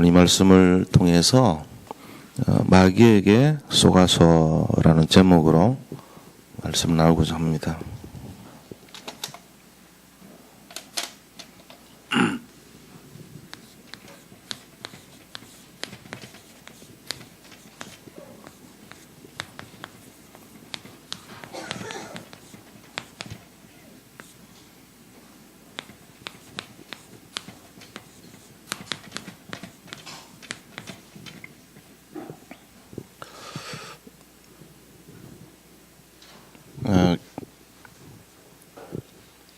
이 말씀을 통해서 마귀에게 속아서라는 제목으로 말씀 나누고자 합니다.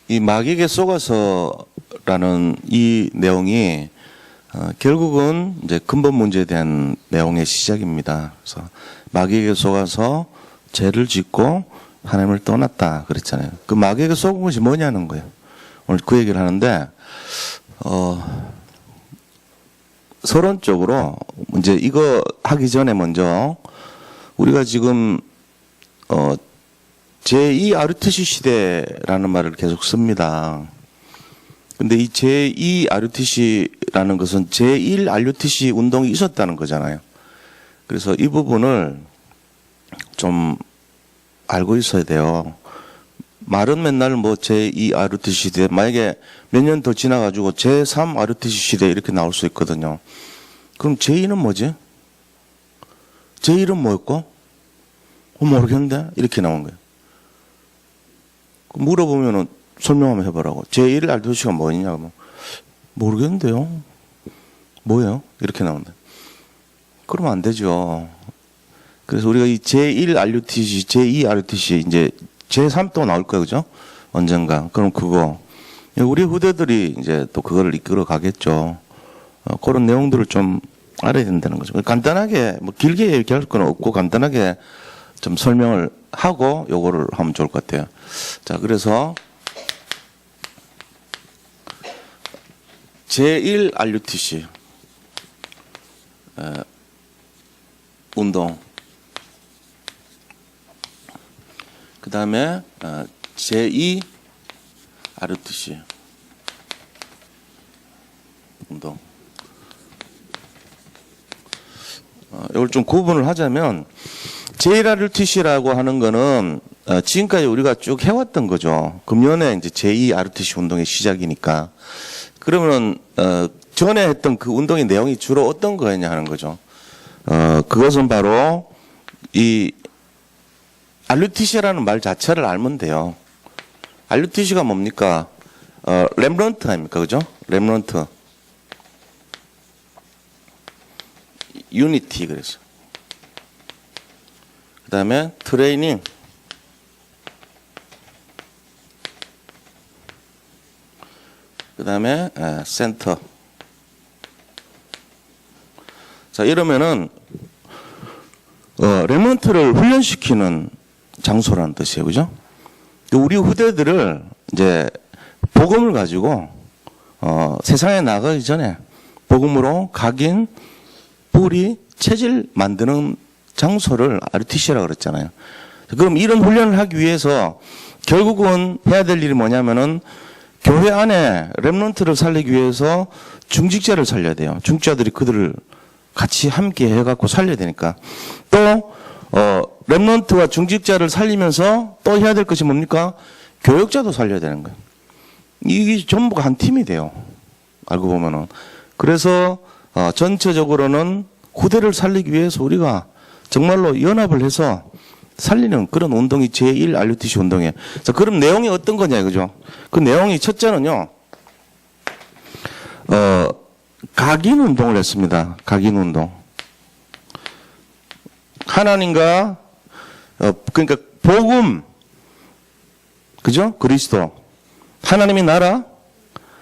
이 마귀에게 속아서라는 이 내용이 결국은 이제 근본 문제에 대한 내용의 시작입니다. 그래서 마귀에게 속아서 죄를 짓고 하나님을 떠났다 그랬잖아요. 그 마귀에게 속은 것이 뭐냐는 거예요. 오늘 그 얘기를 하는데 서론적으로 이제 이거 하기 전에 먼저 우리가 지금 제2 RUTC 시대라는 말을 계속 씁니다. 근데 이 제2 RUTC라는 것은 제1 RUTC 운동이 있었다는 거잖아요. 그래서 이 부분을 좀 알고 있어야 돼요. 말은 맨날 뭐 제2 RUTC 시대, 만약에 몇 년 더 지나가지고 제3 RUTC 시대 이렇게 나올 수 있거든요. 그럼 제2는 뭐지? 제1은 뭐였고? 모르겠는데? 이렇게 나온 거예요. 물어보면은 설명 한번 해보라고. 제1 RUTC가 뭐냐고. 모르겠는데요. 뭐예요? 이렇게 나온다. 그러면 안 되죠. 그래서 우리가 이 제1 RUTC, 제2 RUTC, 이제 제3 또 나올 거예요. 그죠? 언젠가. 그럼 그거. 우리 후대들이 이제 또 그거를 이끌어 가겠죠. 그런 내용들을 좀 알아야 된다는 거죠. 간단하게, 뭐 길게 얘기할 건 없고 간단하게 좀 설명을 하고 요거를 하면 좋을 것 같아요. 자, 그래서 제1 RUTC 운동, 그 다음에 제2 RUTC 운동. 이걸 좀 구분을 하자면 제1 RUTC라고 하는 거는 지금까지 우리가 쭉 해왔던 거죠. 금년에 이제 제2 RUTC 운동의 시작이니까. 그러면 전에 했던 그 운동의 내용이 주로 어떤 거였냐 하는 거죠. 그것은 바로 이 RUTC라는 말 자체를 알면 돼요. RUTC가 뭡니까? 렘넌트 아닙니까? 그죠? 렘넌트. 유니티 그래서. 그 다음에 트레이닝. 그 다음에 센터. 자, 이러면은 렘넌트를 훈련시키는 장소라는 뜻이에요. 그죠? 우리 후대들을 이제 복음을 가지고 세상에 나가기 전에 복음으로 각인, 뿌리, 체질 만드는 장소를 RUTC라고 그랬잖아요. 그럼 이런 훈련을 하기 위해서 결국은 해야 될 일이 뭐냐면은 교회 안에 렘넌트를 살리기 위해서 중직자를 살려야 돼요. 중직자들이 그들을 같이 함께 해갖고 살려야 되니까. 또 렘넌트와 중직자를 살리면서 또 해야 될 것이 뭡니까? 교역자도 살려야 되는 거예요. 이게 전부가 한 팀이 돼요. 알고 보면은. 그래서 전체적으로는 후대를 살리기 위해서 우리가 정말로 연합을 해서 살리는 그런 운동이 제1 RUTC 운동이에요. 자, 그럼 내용이 어떤 거냐, 그죠? 그 내용이 첫째는요, 각인 운동을 했습니다. 각인 운동. 하나님과, 그러니까 복음, 그죠? 그리스도. 하나님의 나라,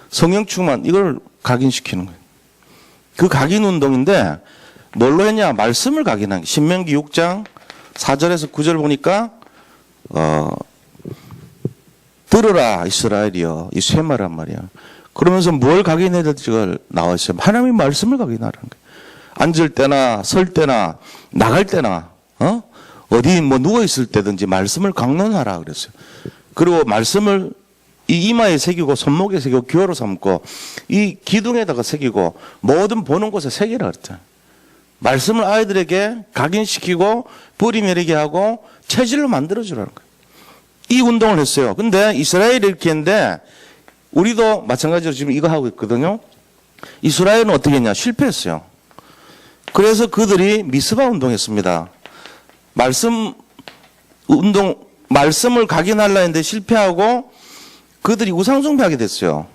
성령 충만, 이걸 각인시키는 거예요. 그 각인 운동인데, 뭘로 했냐? 말씀을 각인한 게. 신명기 6장 4절에서 9절 보니까 들으라 이스라엘이여, 이 세 말란 말이야. 그러면서 뭘 각인해야 될지가 나와 있어요. 하나님의 말씀을 각인하라는 거예요. 앉을 때나 설 때나 나갈 때나 어디 뭐 누워 있을 때든지 말씀을 강론하라 그랬어요. 그리고 말씀을 이 이마에 새기고 손목에 새기고 귀어로 삼고 이 기둥에다가 새기고 모든 보는 곳에 새기라 그랬잖아요. 말씀을 아이들에게 각인시키고 뿌리내리게 하고 체질로 만들어주라는 거예요. 이 운동을 했어요. 근데 이스라엘이 이렇게 했는데 우리도 마찬가지로 지금 이거 하고 있거든요. 이스라엘은 어떻게 했냐? 실패했어요. 그래서 그들이 미스바 운동했습니다. 말씀을 각인하려 했는데 실패하고 그들이 우상숭배하게 됐어요.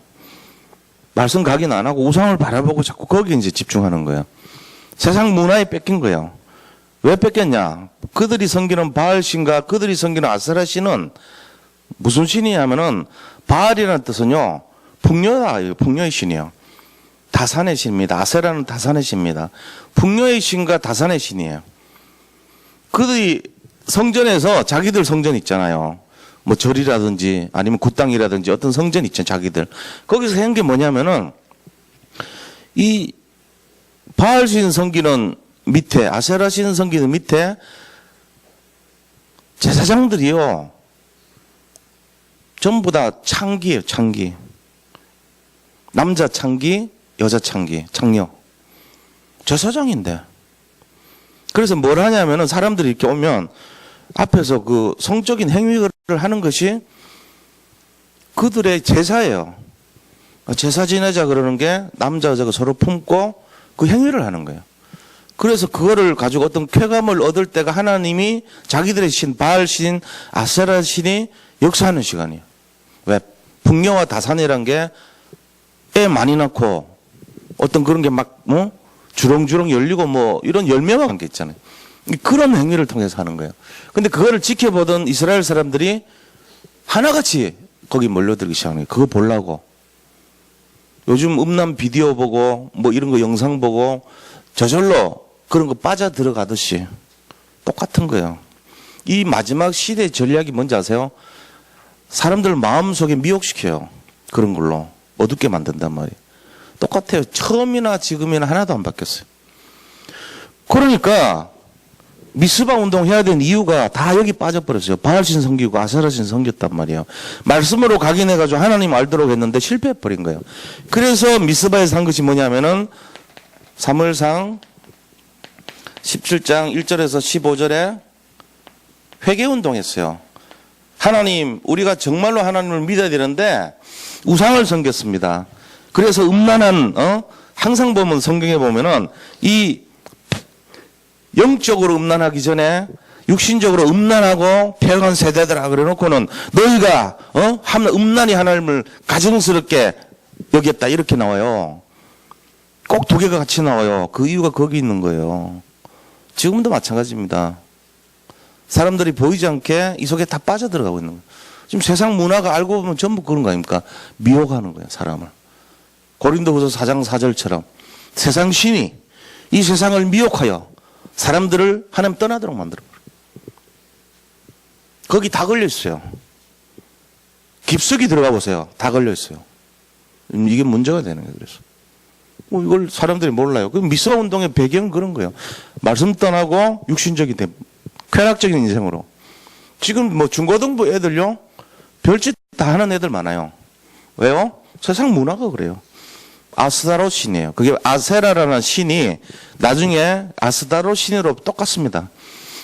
말씀 각인 안 하고 우상을 바라보고 자꾸 거기에 이제 집중하는 거예요. 세상 문화에 뺏긴 거예요. 왜 뺏겼냐? 그들이 섬기는 바알신과 그들이 섬기는 아세라 신은 무슨 신이냐면은 바알이라는 뜻은요, 풍요다, 풍요의 신이에요. 다산의 신입니다. 아세라는 다산의 신입니다. 풍요의 신과 다산의 신이에요. 그들이 성전에서 자기들 성전 있잖아요. 뭐 절이라든지 아니면 굿당이라든지 어떤 성전 있잖아요. 자기들. 거기서 한 게 뭐냐면은 이 바알 신 섬기는 밑에 아세라 신 섬기는 밑에 제사장들이요. 전부 다 창기예요. 창기. 남자 창기, 여자 창기, 창녀. 제사장인데. 그래서 뭘 하냐면은 사람들이 이렇게 오면 앞에서 그 성적인 행위를 하는 것이 그들의 제사예요. 제사 지내자 그러는 게 남자 여자가 서로 품고 그 행위를 하는 거예요. 그래서 그거를 가지고 어떤 쾌감을 얻을 때가 하나님이 자기들의 신, 바알 신, 아세라 신이 역사하는 시간이에요. 왜? 풍요와 다산이란 게 애 많이 낳고 어떤 그런 게 막, 주렁주렁 열리고 뭐 이런 열매와 관계 있잖아요. 그런 행위를 통해서 하는 거예요. 근데 그거를 지켜보던 이스라엘 사람들이 하나같이 거기 몰려들기 시작하는 거예요. 그거 보려고. 요즘 음란 비디오 보고 뭐 이런 거 영상 보고 저절로 그런 거 빠져 들어가듯이 똑같은 거예요. 이 마지막 시대의 전략이 뭔지 아세요? 사람들 마음속에 미혹시켜요. 그런 걸로. 어둡게 만든단 말이에요. 똑같아요. 처음이나 지금이나 하나도 안 바뀌었어요. 그러니까 미스바 운동 해야 되는 이유가 다 여기 빠져버렸어요. 바알신 섬기고 아세라신 섬겼단 말이에요. 말씀으로 각인해가지고 하나님 알도록 했는데 실패해버린 거예요. 그래서 미스바에서 한 것이 뭐냐면은 사무엘상 17장 1절에서 15절에 회개운동 했어요. 하나님, 우리가 정말로 하나님을 믿어야 되는데 우상을 섬겼습니다. 그래서 음란한, 항상 보면 성경에 보면은 이 영적으로 음란하기 전에 육신적으로 음란하고 폐역한 세대들아 그래 놓고는 너희가, 음란이 하나님을 가증스럽게 여겼다. 이렇게 나와요. 꼭 두 개가 같이 나와요. 그 이유가 거기 있는 거예요. 지금도 마찬가지입니다. 사람들이 보이지 않게 이 속에 다 빠져들어가고 있는 거예요. 지금 세상 문화가 알고 보면 전부 그런 거 아닙니까? 미혹하는 거예요, 사람을. 고린도후서 4장 4절처럼 세상 신이 이 세상을 미혹하여 사람들을 하나님 떠나도록 만들어버려요. 거기 다 걸려있어요. 깊숙이 들어가 보세요. 다 걸려있어요. 이게 문제가 되는 거예요, 그래서. 이걸 사람들이 몰라요. 그 미스바 운동의 배경은 그런 거예요. 말씀 떠나고 육신적인, 쾌락적인 인생으로. 지금 뭐 중고등부 애들요, 별짓 다 하는 애들 많아요. 왜요? 세상 문화가 그래요. 아스다로 신이에요. 그게 아세라라는 신이 나중에 아스다로 신으로 똑같습니다.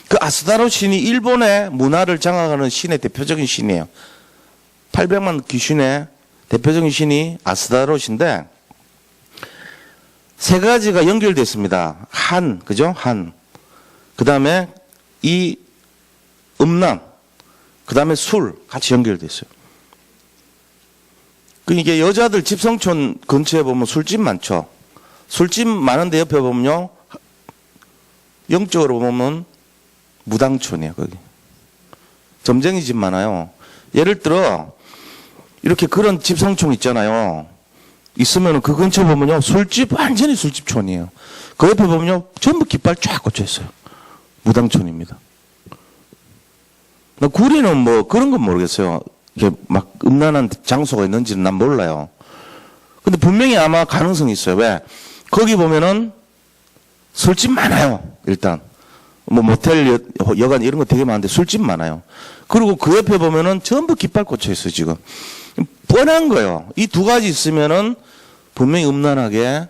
그 아스다로 신이 일본의 문화를 장악하는 신의 대표적인 신이에요. 800만 귀신의 대표적인 신이 아스다롯인데 세 가지가 연결되어 있습니다. 그죠? 그 다음에 이 음란, 그 다음에 술 같이 연결되어 있어요. 그러니까 여자들 집성촌 근처에 보면 술집 많죠. 술집 많은데 옆에 보면요, 영적으로 보면 무당촌이에요. 거기 점쟁이 집 많아요. 예를 들어 이렇게 그런 집성촌 있잖아요. 있으면 그 근처 보면요, 술집 완전히 술집촌이에요. 그 옆에 보면요, 전부 깃발 쫙 꽂혀 있어요. 무당촌입니다. 구리는 뭐 그런 건 모르겠어요. 이게 막 음란한 장소가 있는지는 난 몰라요. 근데 분명히 아마 가능성이 있어요. 왜? 거기 보면은 술집 많아요. 일단 뭐 모텔, 여관 이런 거 되게 많은데 술집 많아요. 그리고 그 옆에 보면은 전부 깃발 꽂혀 있어요. 지금 뻔한 거예요. 이 두 가지 있으면은 분명히 음란하게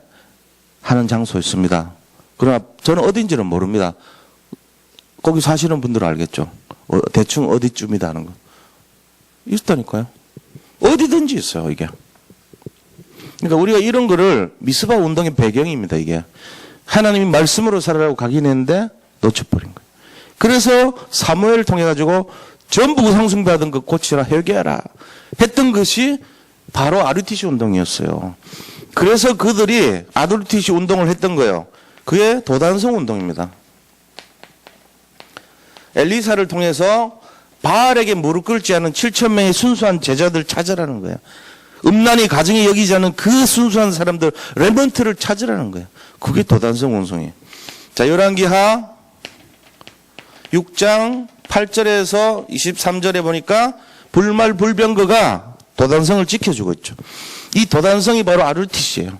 하는 장소였습니다. 그러나 저는 어딘지는 모릅니다. 거기 사시는 분들은 알겠죠. 대충 어디쯤이다 하는 거. 있다니까요. 어디든지 있어요, 이게. 그러니까 우리가 이런 거를 미스바 운동의 배경입니다, 이게. 하나님이 말씀으로 살아라고 각인했는데 놓쳐버린 거예요. 그래서 사무엘을 통해 가지고 전부 우상숭배하던 거 고치라, 회개하라 했던 것이 바로 RUTC 운동이었어요. 그래서 그들이 RUTC 운동을 했던 거예요. 그게 도단성 운동입니다. 엘리사를 통해서 바알에게 무릎 꿇지 않은 7,000명의 순수한 제자들 찾으라는 거예요. 음란이 가정이 여기지 않은 그 순수한 사람들, 레먼트를 찾으라는 거예요. 그게 도단성 운동이에요. 자, 열왕기하 6장 8절에서 23절에 보니까 불말 불병거가 도단성을 지켜주고 있죠. 이 도단성이 바로 RUTC예요.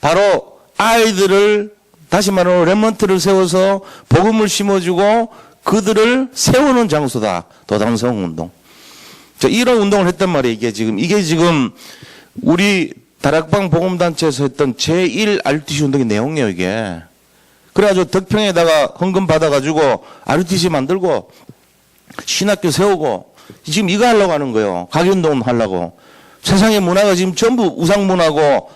바로 아이들을, 다시 말하면 레먼트를 세워서 복음을 심어주고 그들을 세우는 장소다. 도단성 운동. 자, 이런 운동을 했단 말이에요. 이게 지금 우리 다락방 복음단체에서 했던 제1 RUTC 운동의 내용이에요, 이게. 그래가지고 덕평에다가 헌금 받아가지고 RUTC 만들고 신학교 세우고 지금 이거 하려고 하는 거예요. 가기운동 하려고. 세상의 문화가 지금 전부 우상문화고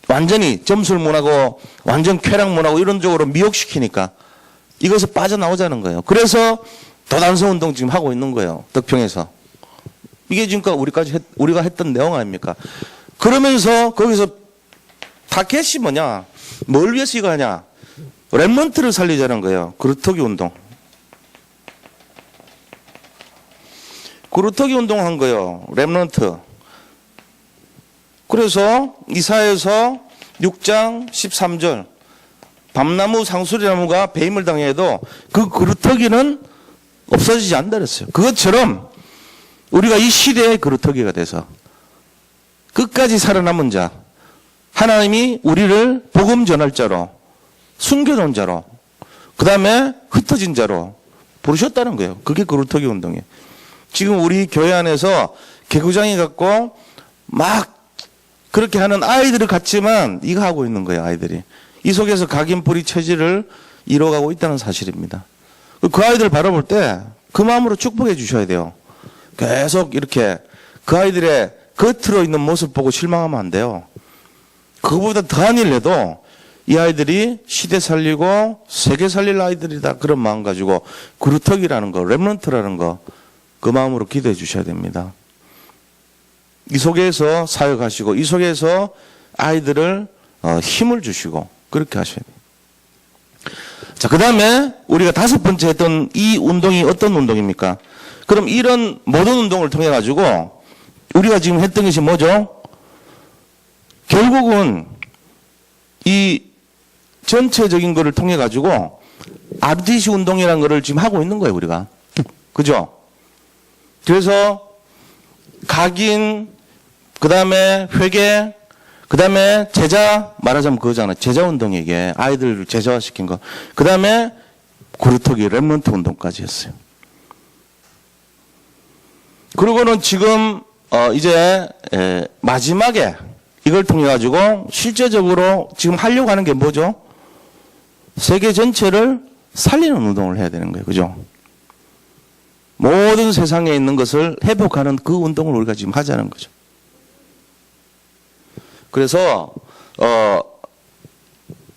완전히 점술문화고 완전 쾌락문화고 이런 쪽으로 미혹시키니까 이것에서 빠져나오자는 거예요. 그래서 도단성 운동 지금 하고 있는 거예요. 덕평에서. 이게 지금까지 우리가 했던 내용 아닙니까? 그러면서 거기서 타켓이 뭐냐? 뭘 위해서 이거 하냐? 렘넌트를 살리자는 거예요. 그루터기 운동. 그루터기 운동 한 거예요. 렘넌트. 그래서 이사야서 6장 13절. 밤나무 상수리나무가 배임을 당해도 그 그루터기는 없어지지 않는다 그랬어요. 그것처럼 우리가 이 시대의 그루터기가 돼서 끝까지 살아남은 자, 하나님이 우리를 복음 전할자로, 숨겨놓은 자로, 그 다음에 흩어진 자로 부르셨다는 거예요. 그게 그루터기 운동이에요. 지금 우리 교회 안에서 개구장이 갖고 막 그렇게 하는 아이들을 갖지만 이거 하고 있는 거예요, 아이들이. 이 속에서 각인뿌리 체질을 이뤄가고 있다는 사실입니다. 그 아이들 바라볼 때 그 마음으로 축복해 주셔야 돼요. 계속 이렇게 그 아이들의 겉으로 있는 모습 보고 실망하면 안 돼요. 그거보다 더한 일 해도 이 아이들이 시대 살리고 세계 살릴 아이들이다. 그런 마음 가지고 그루터기라는 거, 렘넌트라는 거, 그 마음으로 기도해 주셔야 됩니다. 이 속에서 사역하시고 이 속에서 아이들을 힘을 주시고 그렇게 하셔야 돼요. 자, 그 다음에 우리가 다섯 번째 했던 이 운동이 어떤 운동입니까? 그럼 이런 모든 운동을 통해 가지고 우리가 지금 했던 것이 뭐죠? 결국은 이 전체적인 거를 통해 가지고 RUTC 운동이라는 거를 지금 하고 있는 거예요, 우리가. 그죠? 그래서 각인, 그 다음에 회계, 그 다음에 제자, 말하자면 그거잖아요. 제자 운동이 이게 아이들을 제자화시킨 거. 그 다음에 그루터기, 렘넌트 운동까지 했어요. 그리고는 지금 이제 마지막에 이걸 통해 가지고 실제적으로 지금 하려고 하는 게 뭐죠? 세계 전체를 살리는 운동을 해야 되는 거예요. 그죠? 모든 세상에 있는 것을 회복하는 그 운동을 우리가 지금 하자는 거죠. 그래서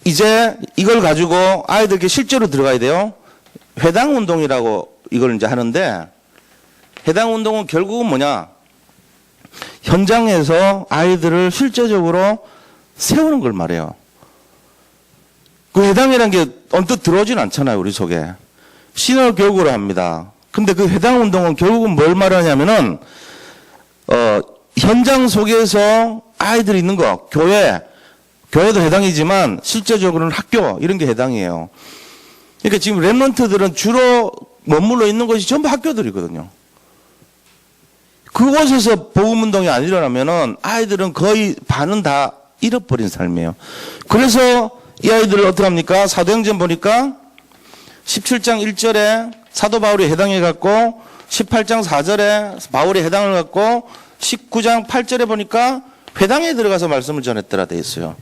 이제 이걸 가지고 아이들에게 실제로 들어가야 돼요. 회당 운동이라고 이걸 이제 하는데, 해당 운동은 결국은 뭐냐? 현장에서 아이들을 실제적으로 세우는 걸 말해요. 그 해당이라는 게 언뜻 들어오진 않잖아요, 우리 속에. 신앙 교육으로 합니다. 근데 그 해당 운동은 결국은 뭘 말하냐면은, 현장 속에서 아이들이 있는 거, 교회도 해당이지만 실제적으로는 학교, 이런 게 해당이에요. 그러니까 지금 렘넌트들은 주로 머물러 있는 곳이 전부 학교들이거든요. 그곳에서 복음운동이 안 일어나면은 아이들은 거의 반은 다 잃어버린 삶이에요. 그래서 이 아이들을 어떻게 합니까? 사도행전 보니까 17장 1절에 사도 바울이 해당해 갖고 18장 4절에 바울이 회당을 갖고 19장 8절에 보니까 회당에 들어가서 말씀을 전했더라 돼 있어요.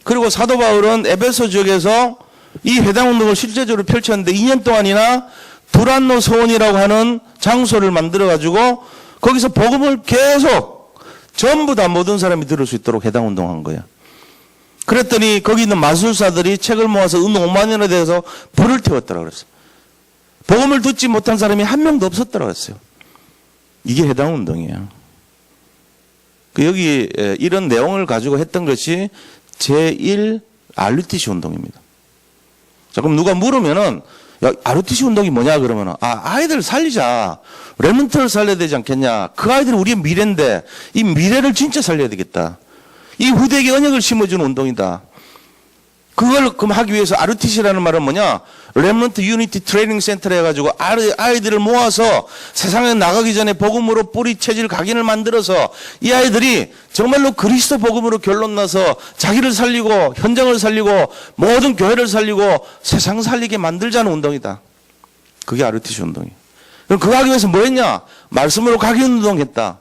그리고 사도 바울은 에베소 지역에서 이 회당 운동을 실제적으로 펼쳤는데 2년 동안이나 두란노 서원이라고 하는 장소를 만들어 가지고 거기서 복음을 계속 전부 다 모든 사람이 들을 수 있도록 회당 운동한 거예요. 그랬더니 거기 있는 마술사들이 책을 모아서 은 5만 원에 대해서 불을 태웠더라 그랬어요. 복음을 듣지 못한 사람이 한 명도 없었더라 그랬어요. 이게 회당 운동이에요. 여기 이런 내용을 가지고 했던 것이 제1 RUTC 운동입니다. 자, 그럼 누가 물으면은 야, RUTC 운동이 뭐냐 그러면은 아이들 살리자. 렘넌트를 살려야 되지 않겠냐. 그 아이들이 우리의 미래인데 이 미래를 진짜 살려야 되겠다. 이 후대에게 언역을 심어주는 운동이다. 그걸 그럼 하기 위해서 RUTC라는 말은 뭐냐? 렘넌트 유니티 트레이닝 센터를 해가지고 아이들을 모아서 세상에 나가기 전에 복음으로 뿌리 체질 각인을 만들어서 이 아이들이 정말로 그리스도 복음으로 결론 나서 자기를 살리고 현장을 살리고 모든 교회를 살리고 세상 살리게 만들자는 운동이다. 그게 RUTC 운동이에요. 그럼 그거 하기 위해서 뭐 했냐? 말씀으로 각인 운동했다.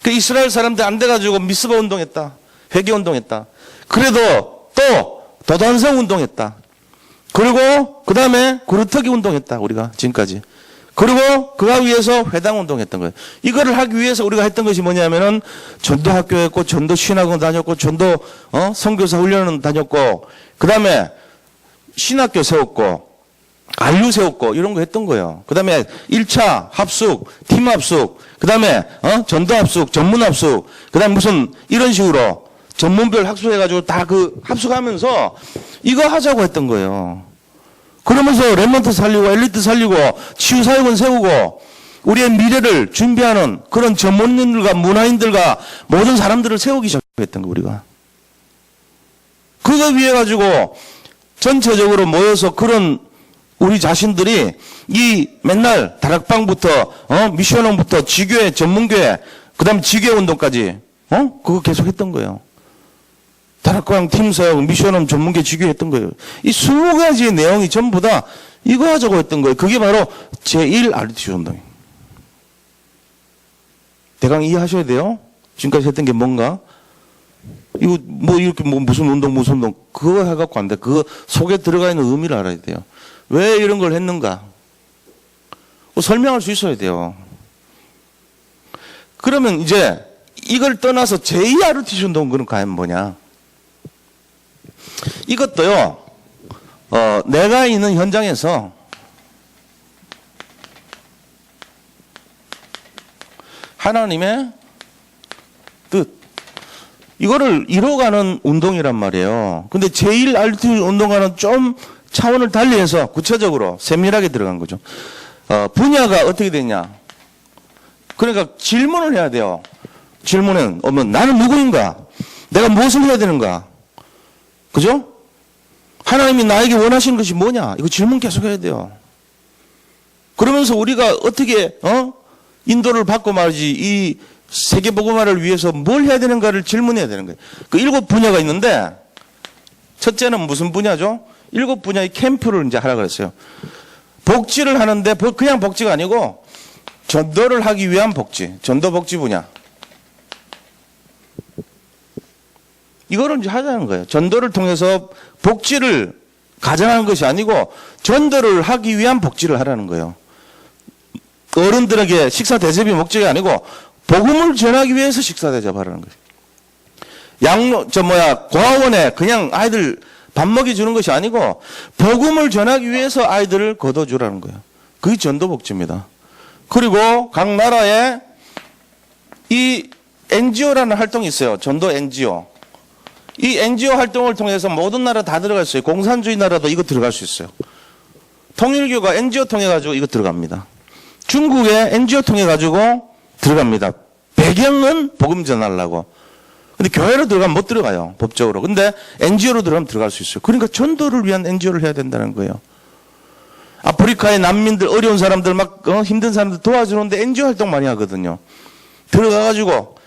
그 이스라엘 사람들 안 돼가지고 미스바 운동했다. 회개 운동했다. 그래도 또 도단성 운동했다. 그리고 그 다음에 구르터기 운동했다. 우리가 지금까지. 그리고 그거 위해서 회당 운동했던 거예요. 이거를 하기 위해서 우리가 했던 것이 뭐냐면은 전도학교 했고 전도 신학원 다녔고 전도 선교사 훈련은 다녔고 그 다음에 신학교 세웠고 안류 세웠고 이런 거 했던 거예요. 그 다음에 1차 합숙, 팀 합숙, 그 다음에 전도 합숙, 전문 합숙, 그 다음에 무슨 이런 식으로 전문별 학술해가지고 다 그 합숙하면서 이거 하자고 했던 거예요. 그러면서 렘넌트 살리고 엘리트 살리고 치유사역원 세우고 우리의 미래를 준비하는 그런 전문인들과 문화인들과 모든 사람들을 세우기 시작했던 거 우리가. 그거 위해 가지고 전체적으로 모여서 그런 우리 자신들이 이 맨날 다락방부터 미션홈부터 지교회 전문교회 그다음 지교회 운동까지 그거 계속 했던 거예요. 다락방 팀사역 미션홈 전문교회 지교회 했던 거예요. 이 20가지의 내용이 전부 다 이거 하자고 했던 거예요. 그게 바로 제1 RUTC 운동이에요. 대강 이해하셔야 돼요. 지금까지 했던 게 뭔가 이거 뭐 이렇게 뭐 무슨 운동 그거 해갖고 안 돼. 그 속에 들어가 있는 의미를 알아야 돼요. 왜 이런 걸 했는가? 설명할 수 있어야 돼요. 그러면 이제 이걸 떠나서 제2 RUTC 운동은 그럼 과연 뭐냐? 이것도요, 내가 있는 현장에서 하나님의 뜻, 이거를 이뤄가는 운동이란 말이에요. 근데 제1 RUTC 운동과는 좀 차원을 달리해서 구체적으로 세밀하게 들어간 거죠. 분야가 어떻게 되냐? 그러니까 질문을 해야 돼요. 질문은 나는 누구인가? 내가 무엇을 해야 되는가? 그죠? 하나님이 나에게 원하시는 것이 뭐냐? 이거 질문 계속 해야 돼요. 그러면서 우리가 어떻게 인도를 받고 말이지 이 세계복음화를 위해서 뭘 해야 되는가를 질문해야 되는 거예요. 그 7 분야가 있는데 첫째는 무슨 분야죠? 7 분야의 캠프를 이제 하라 그랬어요. 복지를 하는데 그냥 복지가 아니고 전도를 하기 위한 복지, 전도 복지 분야. 이거를 이제 하자는 거예요. 전도를 통해서 복지를 가장하는 것이 아니고 전도를 하기 위한 복지를 하라는 거예요. 어른들에게 식사 대접이 목적이 아니고 복음을 전하기 위해서 식사 대접하라는 거예요. 고아원에 그냥 아이들 밥 먹여주는 것이 아니고 복음을 전하기 위해서 아이들을 거둬주라는 거예요. 그게 전도복지입니다. 그리고 각 나라에 이 NGO라는 활동이 있어요. 전도 NGO. 이 NGO 활동을 통해서 모든 나라 다 들어갈 수 있어요. 공산주의 나라도 이거 들어갈 수 있어요. 통일교가 NGO 통해가지고 이거 들어갑니다. 중국의 NGO 통해가지고 들어갑니다. 배경은 복음 전하려고. 근데 교회로 들어가면 못 들어가요. 법적으로. 근데 NGO로 들어가면 들어갈 수 있어요. 그러니까 전도를 위한 NGO를 해야 된다는 거예요. 아프리카의 난민들, 어려운 사람들, 힘든 사람들 도와주는데 NGO 활동 많이 하거든요. 들어가가지고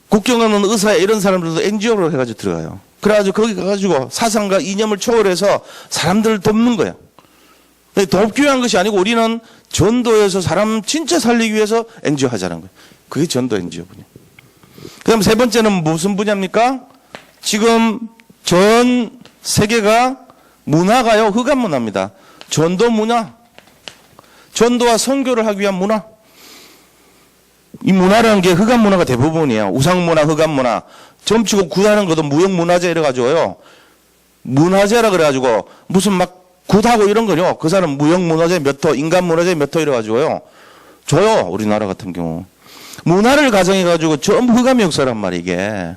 국경 없는 의사에 이런 사람들도 NGO로 해가지고 들어가요. 그래가지고 거기 가가지고 사상과 이념을 초월해서 사람들을 돕는 거예요. 돕기 위한 것이 아니고 우리는 전도에서 사람 진짜 살리기 위해서 NGO 하자는 거예요. 그게 전도 NGO 분야. 그 다음 세 번째는 무슨 분야입니까? 지금 전 세계가 문화가요, 흑암 문화입니다. 전도 문화. 전도와 선교를 하기 위한 문화. 이 문화라는 게 흑암 문화가 대부분이에요. 우상 문화, 흑암 문화. 점치고 굿하는 것도 무형문화재 이래가지고요. 문화재라 그래가지고 무슨 막 굿하고 이런 거요. 그 사람 무형문화재 몇 호, 인간문화재 몇 호 이래가지고요. 줘요. 우리나라 같은 경우. 문화를 가정해가지고 전부 흑암 역사란 말이에요. 이게.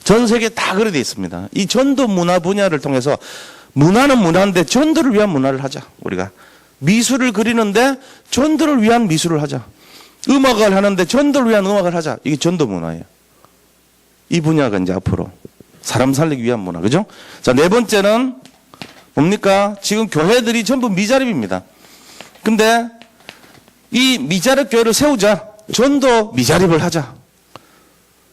전 세계 다 그래 돼 있습니다. 이 전도 문화 분야를 통해서 문화는 문화인데 전도를 위한 문화를 하자. 우리가. 미술을 그리는데 전도를 위한 미술을 하자. 음악을 하는데 전도를 위한 음악을 하자. 이게 전도 문화예요. 이 분야가 이제 앞으로 사람 살리기 위한 문화. 그죠? 자, 네 번째는 뭡니까? 지금 교회들이 전부 미자립입니다. 근데 이 미자립 교회를 세우자. 전도 미자립을 하자.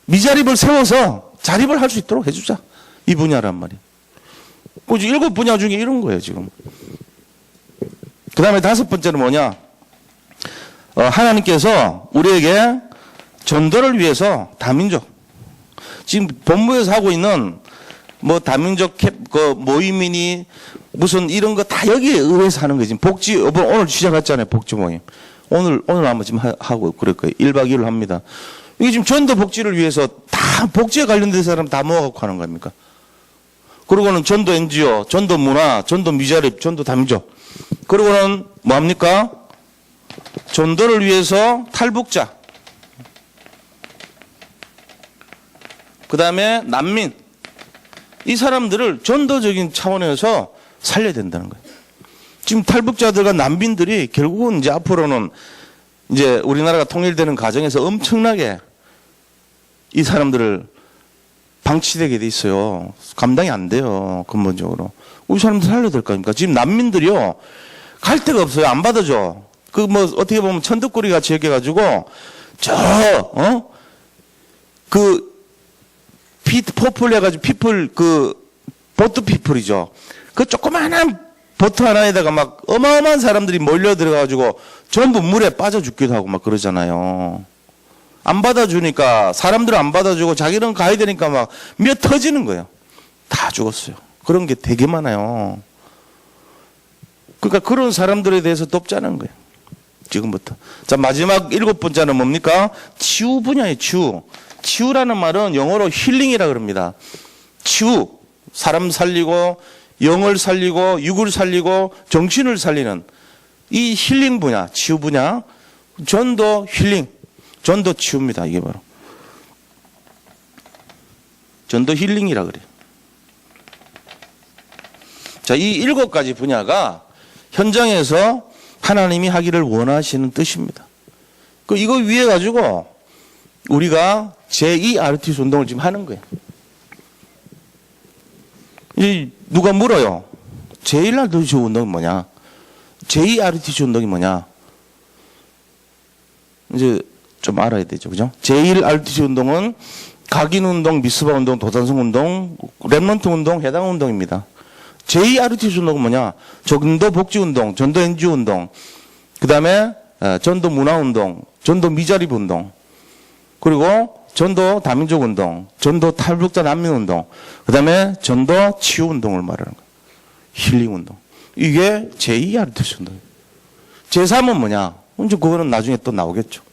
미자립을 세워서 자립을 할 수 있도록 해주자. 이 분야란 말이에요. 그 7분야 중에 이런 거예요, 지금. 그 다음에 5번째는 뭐냐? 하나님께서 우리에게 전도를 위해서 다민족. 지금 본부에서 하고 있는 뭐 다민족 그 모임이니 무슨 이런 거 다 여기에 의해서 하는 거지. 복지, 오늘 시작했잖아요, 복지 모임. 오늘 아마 지금 하고 그럴 거예요. 1박 2일을 합니다. 이게 지금 전도 복지를 위해서 다 복지에 관련된 사람 다 모아갖고 하는 겁니까? 그리고는 전도 NGO, 전도 문화, 전도 미자립, 전도 다민족. 그리고는 뭐합니까? 전도를 위해서 탈북자. 그 다음에 난민. 이 사람들을 전도적인 차원에서 살려야 된다는 거예요. 지금 탈북자들과 난민들이 결국은 이제 앞으로는 이제 우리나라가 통일되는 과정에서 엄청나게 이 사람들을 방치되게 돼 있어요. 감당이 안 돼요. 근본적으로. 우리 사람들 살려야 될 거 아닙니까? 지금 난민들이요. 갈 데가 없어요. 안 받아줘. 그 뭐 어떻게 보면 천덕꾸리 같이 얘기해가지고 포플 해가지고 피플 보트 피플이죠. 그 조그마한 보트 하나에다가 막 어마어마한 사람들이 몰려 들어가지고 전부 물에 빠져 죽기도 하고 막 그러잖아요. 안 받아주니까 사람들은 안 받아주고 자기는 가야 되니까 막 미어 터지는 거예요. 다 죽었어요. 그런 게 되게 많아요. 그러니까 그런 사람들에 대해서 돕자는 거예요. 지금부터. 자, 마지막 7번째는 뭡니까? 치유 분야예요. 치유. 치유라는 말은 영어로 힐링이라 그럽니다. 치유. 사람 살리고 영을 살리고 육을 살리고 정신을 살리는 이 힐링 분야, 치유 분야. 전도 힐링. 전도 치유입니다. 이게 바로. 전도 힐링이라 그래요. 자, 이 7가지 분야가 현장에서 하나님이 하기를 원하시는 뜻입니다. 이거 위해 가지고 우리가 제2RTC 운동을 지금 하는 거예요. 누가 물어요. 제1RTC 운동이 뭐냐? 제2RTC 운동이 뭐냐? 이제 좀 알아야 되죠. 그죠? 제1RTC 운동은 각인 운동, 미스바 운동, 도산성 운동, 랩런트 운동, 해당 운동입니다. 제2RTC 운동은 뭐냐? 전도 복지 운동, 전도 NGO 운동, 그 다음에 전도 문화 운동, 전도 미자립 운동, 그리고 전도 다민족 운동, 전도 탈북자 난민 운동, 그 다음에 전도 치유 운동을 말하는 거예요. 힐링 운동. 이게 제2RTC 운동이에요. 제3은 뭐냐? 이제 그거는 나중에 또 나오겠죠.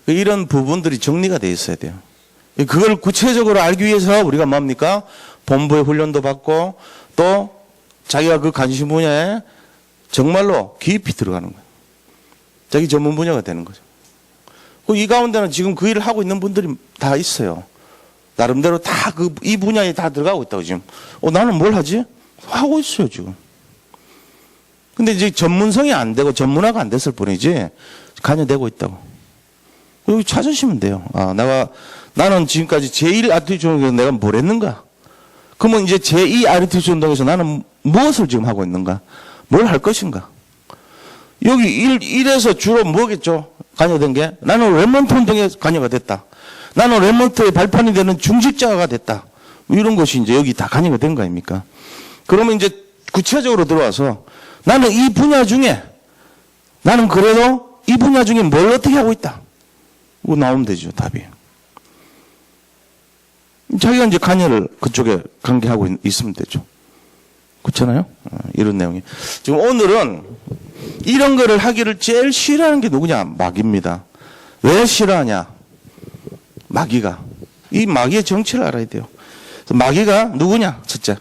이런 부분들이 정리가 돼 있어야 돼요. 그걸 구체적으로 알기 위해서 우리가 뭡니까? 본부의 훈련도 받고 또 자기가 그 관심 분야에 정말로 깊이 들어가는 거예요. 자기 전문 분야가 되는 거죠. 이 가운데는 지금 그 일을 하고 있는 분들이 다 있어요. 나름대로 다 이 분야에 다 들어가고 있다고 지금. 나는 뭘 하지? 하고 있어요, 지금. 근데 이제 전문성이 안 되고 전문화가 안 됐을 뿐이지 관여되고 있다고. 여기 찾으시면 돼요. 나는 지금까지 제1RTC 운동에서 내가 뭘 했는가? 그러면 이제 제2RTC 운동에서 나는 무엇을 지금 하고 있는가? 뭘 할 것인가? 여기 1에서 주로 뭐겠죠? 관여된 게? 나는 랩런트 운동에 관여가 됐다. 나는 랩런트의 발판이 되는 중직자가 됐다. 이런 것이 이제 여기 다 관여가 된 거 아닙니까? 그러면 이제 구체적으로 들어와서 나는 이 분야 중에 나는 그래도 이 분야 중에 뭘 어떻게 하고 있다. 이거 나오면 되죠, 답이. 자기가 이제 관여를 그쪽에 관계하고 있으면 되죠. 그렇잖아요? 이런 내용이. 지금 오늘은 이런 거를 하기를 제일 싫어하는 게 누구냐? 마귀입니다. 왜 싫어하냐? 마귀가. 이 마귀의 정체를 알아야 돼요. 그래서 마귀가 누구냐? 첫째.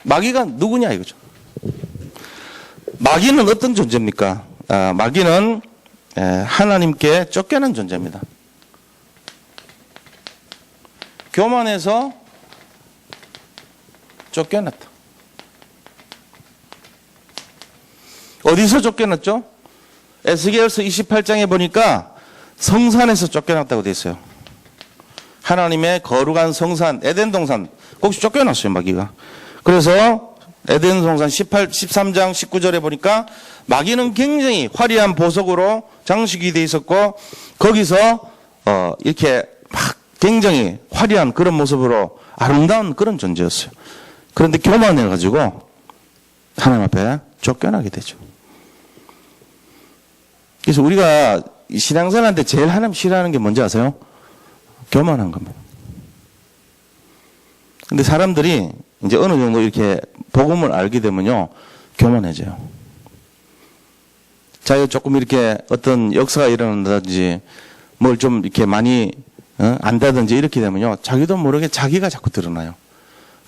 마귀가 누구냐 이거죠. 마귀는 어떤 존재입니까? 마귀는 하나님께 쫓겨난 존재입니다. 교만해서 쫓겨났다. 어디서 쫓겨났죠? 에스겔서 28장에 보니까 성산에서 쫓겨났다고 되어 있어요. 하나님의 거룩한 성산, 에덴 동산, 거기서 쫓겨났어요, 마귀가. 그래서 에덴 동산 13장 19절에 보니까 마귀는 굉장히 화려한 보석으로 장식이 되어 있었고, 거기서 이렇게 막 굉장히 화려한 그런 모습으로 아름다운 그런 존재였어요. 그런데 교만해가지고 하나님 앞에 쫓겨나게 되죠. 그래서 우리가 신앙생활한테 제일 하나님 싫어하는 게 뭔지 아세요? 교만한 겁니다. 근데 사람들이 이제 어느 정도 이렇게 복음을 알게 되면요, 교만해져요. 자기가 조금 이렇게 어떤 역사가 일어난다든지 뭘 좀 이렇게 많이 안다든지 이렇게 되면요, 자기도 모르게 자기가 자꾸 드러나요.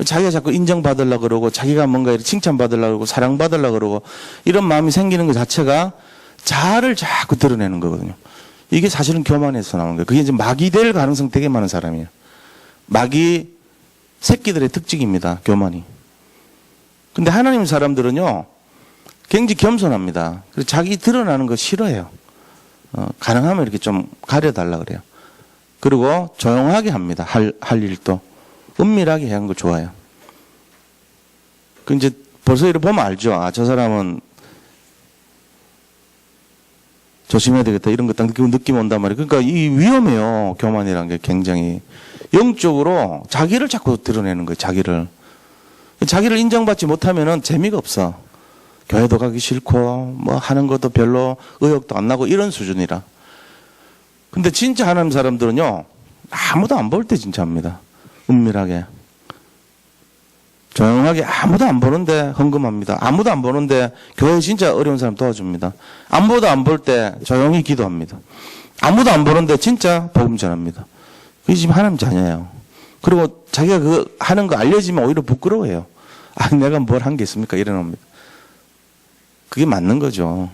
자기가 자꾸 인정받으려고 그러고, 자기가 뭔가 칭찬받으려고 그러고, 사랑받으려고 그러고, 이런 마음이 생기는 것 자체가 자아를 자꾸 드러내는 거거든요. 이게 사실은 교만에서 나오는 거예요. 그게 이제 마귀 될 가능성 되게 많은 사람이에요. 마귀 새끼들의 특징입니다, 교만이. 근데 하나님 사람들은요, 굉장히 겸손합니다. 그래서 자기 드러나는 거 싫어해요. 가능하면 이렇게 좀 가려달라 그래요. 그리고 조용하게 합니다. 할 일도. 은밀하게 하는 거 좋아해요. 그 이제 벌써 이렇게 보면 알죠. 아, 저 사람은 조심해야 되겠다. 이런 거 딱 느낌 온단 말이에요. 그러니까 이 위험해요. 교만이라는 게 굉장히. 영적으로 자기를 자꾸 드러내는 거예요. 자기를 인정받지 못하면은 재미가 없어. 교회도 가기 싫고, 뭐 하는 것도 별로 의욕도 안 나고 이런 수준이라. 근데 진짜 하나님 사람들은요, 아무도 안 볼 때 진짜 합니다. 은밀하게. 조용하게 아무도 안 보는데 헌금합니다. 아무도 안 보는데 교회 진짜 어려운 사람 도와줍니다. 아무도 안 볼 때 조용히 기도합니다. 아무도 안 보는데 진짜 복음 전합니다. 그게 지금 하나님 자녀예요. 그리고 자기가 그 하는 거 알려지면 오히려 부끄러워해요. 아, 내가 뭘 한 게 있습니까? 이러합니다. 그게 맞는 거죠.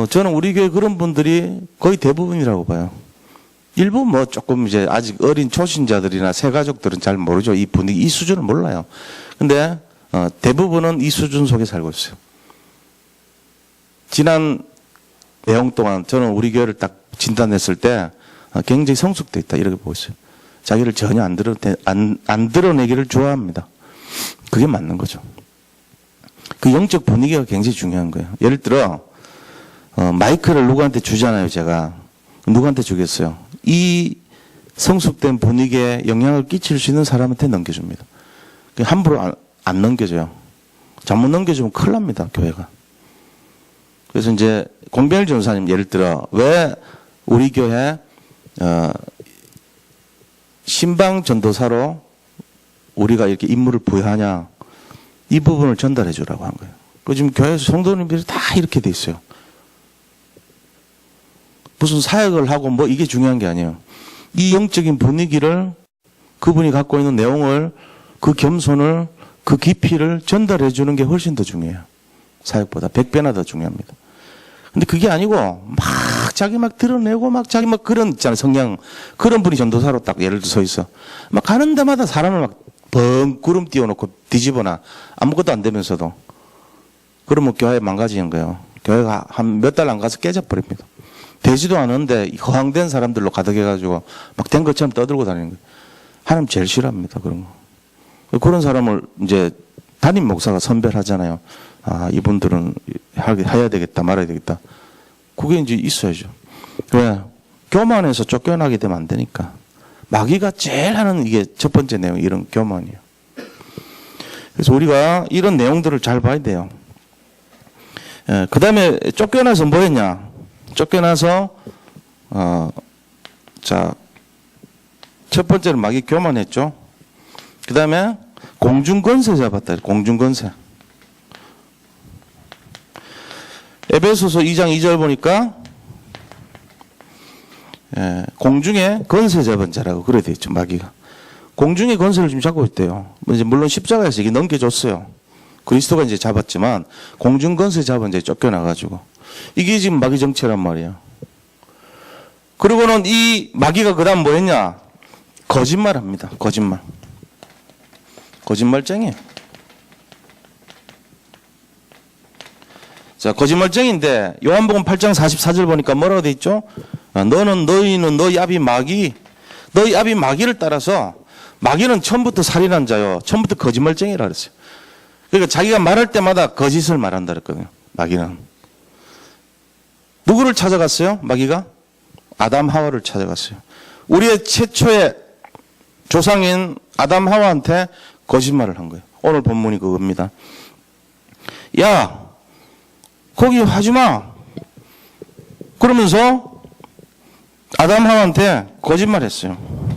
저는 우리 교회 그런 분들이 거의 대부분이라고 봐요. 일부 뭐 조금 이제 아직 어린 초신자들이나 새 가족들은 잘 모르죠. 이 분위기, 이 수준을 몰라요. 근데 대부분은 이 수준 속에 살고 있어요. 지난 내용 동안 저는 우리 교회를 딱 진단했을 때 굉장히 성숙돼 있다 이렇게 보고 있어요. 자기를 전혀 안 드러내기를 좋아합니다. 그게 맞는 거죠. 그 영적 분위기가 굉장히 중요한 거예요. 예를 들어 마이크를 누구한테 주잖아요. 제가 누구한테 주겠어요? 이 성숙된 분위기에 영향을 끼칠 수 있는 사람한테 넘겨줍니다. 함부로 안 넘겨줘요. 잘못 넘겨주면 큰일 납니다. 교회가. 그래서 이제 공병일 전사님 예를 들어 왜 우리 교회 신방 전도사로 우리가 이렇게 임무를 부여하냐, 이 부분을 전달해 주라고 한 거예요. 그 지금 교회에서 성도님들이 다 이렇게 돼 있어요. 무슨 사역을 하고 뭐 이게 중요한 게 아니에요. 이 영적인 분위기를, 그분이 갖고 있는 내용을, 그 겸손을, 그 깊이를 전달해 주는 게 훨씬 더 중요해요. 사역보다 100배나 더 중요합니다. 근데 그게 아니고 막 자기 막 드러내고 막 자기 막 그런 있잖아요. 성향. 그런 분이 전도사로 딱 예를 들어 서 있어. 막 가는 데마다 사람을 막 벙구름 띄워놓고 뒤집어놔. 아무것도 안 되면서도. 그러면 교회 망가지는 거예요. 교회가 한 몇 달 안 가서 깨져버립니다. 되지도 않은데 허황된 사람들로 가득해가지고 막 된 것처럼 떠들고 다니는 거예요. 하나님 제일 싫어합니다. 그런 거. 그런 사람을 이제 담임 목사가 선별하잖아요. 아, 이분들은 해야 되겠다, 말아야 되겠다. 그게 이제 있어야죠. 왜? 교만해서 쫓겨나게 되면 안 되니까. 마귀가 제일 하는 이게 첫 번째 내용, 이런 교만이에요. 그래서 우리가 이런 내용들을 잘 봐야 돼요. 그 다음에 쫓겨나서 뭐 했냐? 쫓겨나서, 자, 첫 번째는 마귀 교만했죠. 그 다음에 공중권세 잡았다. 공중권세. 에베소서 2장 2절 보니까, 공중에 권세 잡은 자라고 그래 돼 있죠, 마귀가. 공중의 권세를 지금 잡고 있대요. 이제 물론 십자가에서 이게 넘겨줬어요. 그리스도가 이제 잡았지만 공중 권세 잡은 이제 쫓겨나가지고 이게 지금 마귀 정체란 말이에요. 그리고는 이 마귀가 그다음 뭐 했냐? 거짓말합니다. 거짓말. 거짓말쟁이. 자, 거짓말쟁인데 요한복음 8장 44절 보니까 뭐라고 돼 있죠? 너희는 너희 아비 마귀, 너희 아비 마귀를 따라서 마귀는 처음부터 살인한 자요. 처음부터 거짓말쟁이라 그랬어요. 그러니까 자기가 말할 때마다 거짓을 말한다 그랬거든요. 마귀는. 누구를 찾아갔어요? 마귀가? 아담 하와를 찾아갔어요. 우리의 최초의 조상인 아담 하와한테 거짓말을 한 거예요. 오늘 본문이 그겁니다. 야, 거기 하지 마. 그러면서 아담 하와한테 거짓말했어요.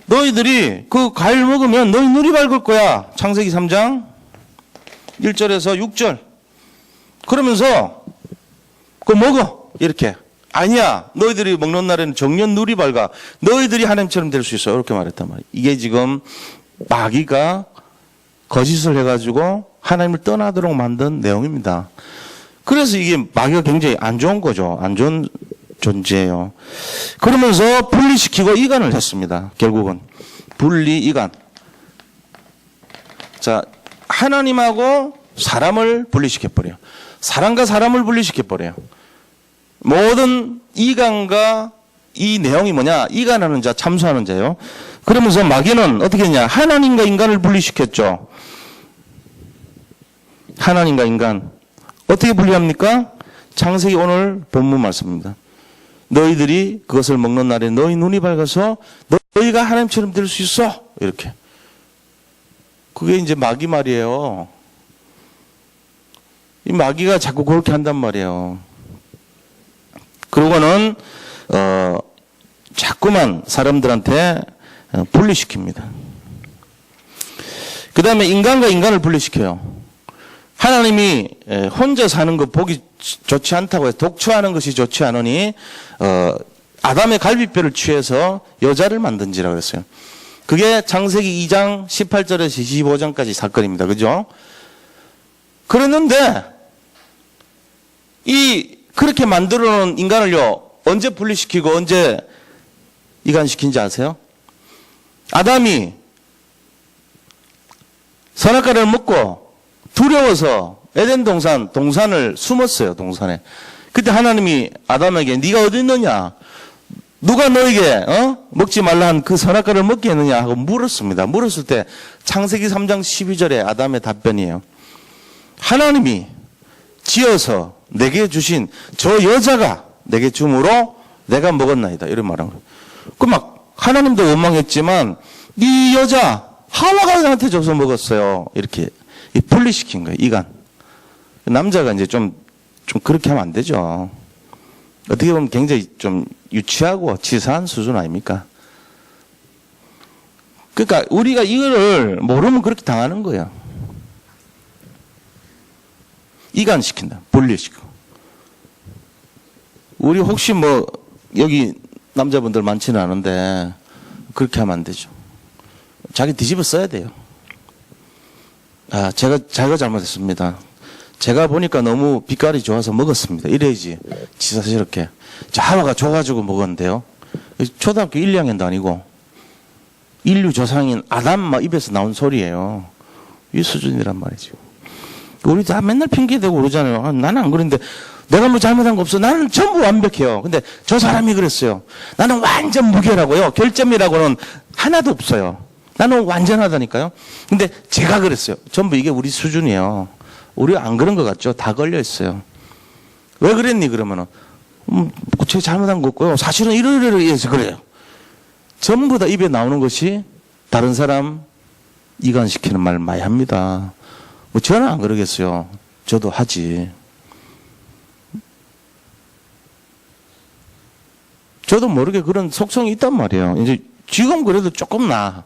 너희들이 그 과일 먹으면 너희 눈이 밝을 거야. 창세기 3장 1절에서 6절. 그러면서 그거 먹어. 이렇게. 아니야. 너희들이 먹는 날에는 정녕 눈이 밝아. 너희들이 하나님처럼 될 수 있어. 이렇게 말했단 말이에요. 이게 지금 마귀가 거짓을 해가지고 하나님을 떠나도록 만든 내용입니다. 그래서 이게 마귀가 굉장히 안 좋은 거죠. 안 좋은 존재예요. 그러면서 분리시키고 이간을 했습니다. 결국은 분리 이간. 자, 하나님하고 사람을 분리시켜 버려요. 사람과 사람을 분리시켜 버려요. 모든 이간과 이 내용이 뭐냐? 이간하는 자, 참소하는 자요. 그러면서 마귀는 어떻게 했냐? 하나님과 인간을 분리시켰죠. 하나님과 인간. 어떻게 분리합니까? 창세기 오늘 본문 말씀입니다. 너희들이 그것을 먹는 날에 너희 눈이 밝아서 너희가 하나님처럼 될 수 있어. 이렇게. 그게 이제 마귀 말이에요. 이 마귀가 자꾸 그렇게 한단 말이에요. 그러고는 자꾸만 사람들한테 분리시킵니다. 그 다음에 인간과 인간을 분리시켜요. 하나님이 혼자 사는 거 보기 좋지 않다고 해서 독처하는 것이 좋지 않으니 아담의 갈비뼈를 취해서 여자를 만든지라고 했어요. 그게 창세기 2장 18절에서 25장까지 사건입니다. 그죠? 그랬는데 그렇게 만들어 놓은 인간을요, 언제 분리시키고 언제 이간시킨지 아세요? 아담이 선악과를 먹고 두려워서 에덴 동산을 숨었어요. 동산에. 그때 하나님이 아담에게 네가 어디 있느냐? 누가 너에게 먹지 말라 한 그 선악과를 먹게 했느냐 하고 물었습니다. 물었을 때 창세기 3장 12절에 아담의 답변이에요. 하나님이 지어서 내게 주신 저 여자가 내게 줌으로 내가 먹었나이다. 이런 말한 거예요. 그 막 하나님도 원망했지만 이 여자 하와가 나한테 줘서 먹었어요. 이렇게 분리시킨 거예요. 이간. 남자가 이제 좀 그렇게 하면 안 되죠. 어떻게 보면 굉장히 좀 유치하고 치사한 수준 아닙니까? 그러니까 우리가 이거를 모르면 그렇게 당하는 거예요. 이간시킨다. 분리시키고. 우리 혹시 뭐 여기 남자분들 많지는 않은데 그렇게 하면 안 되죠. 자기 뒤집어 써야 돼요. 제가 잘못했습니다. 제가 보니까 너무 빛깔이 좋아서 먹었습니다. 이래야지. 지사스럽게. 하와가 줘가지고 먹었는데요. 초등학교 1, 2학년도 아니고 인류 조상인 아담 입에서 나온 소리예요. 이 수준이란 말이죠. 우리 다 맨날 핑계대고 그러잖아요. 나는 안 그런데 내가 뭐 잘못한 거 없어. 나는 전부 완벽해요. 근데 저 사람이 그랬어요. 나는 완전 무결하고요. 결점이라고는 하나도 없어요. 나는 완전하다니까요. 근데 제가 그랬어요. 전부 이게 우리 수준이에요. 우리 안 그런 것 같죠? 다 걸려 있어요. 왜 그랬니? 그러면은 제가 잘못한 거 없고요. 사실은 이러이러해서 그래요. 전부 다 입에 나오는 것이 다른 사람 이간시키는 말 많이 합니다. 뭐 저는 안 그러겠어요. 저도 하지. 저도 모르게 그런 속성이 있단 말이에요. 이제 지금 그래도 조금 나.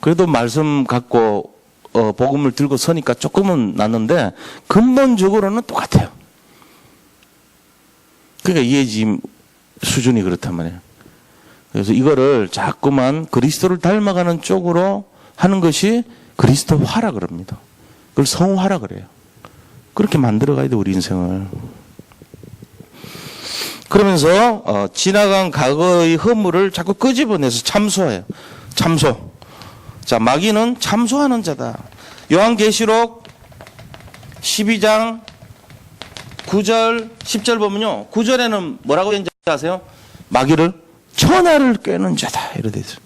그래도 말씀 갖고 복음을 들고 서니까 조금은 낫는데 근본적으로는 똑같아요. 그러니까 이해짐 수준이 그렇단 말이에요. 그래서 이거를 자꾸만 그리스도를 닮아가는 쪽으로 하는 것이 그리스도화라 그럽니다. 그걸 성화라 그래요. 그렇게 만들어가야 돼 우리 인생을. 그러면서 지나간 과거의 허물을 자꾸 끄집어내서 참소해요. 참소. 자, 마귀는 참소하는 자다. 요한계시록 12장 9절 10절 보면요. 9절에는 뭐라고 했는지 아세요? 마귀를 천하를 꿰는 자다 이렇게 돼 있어요.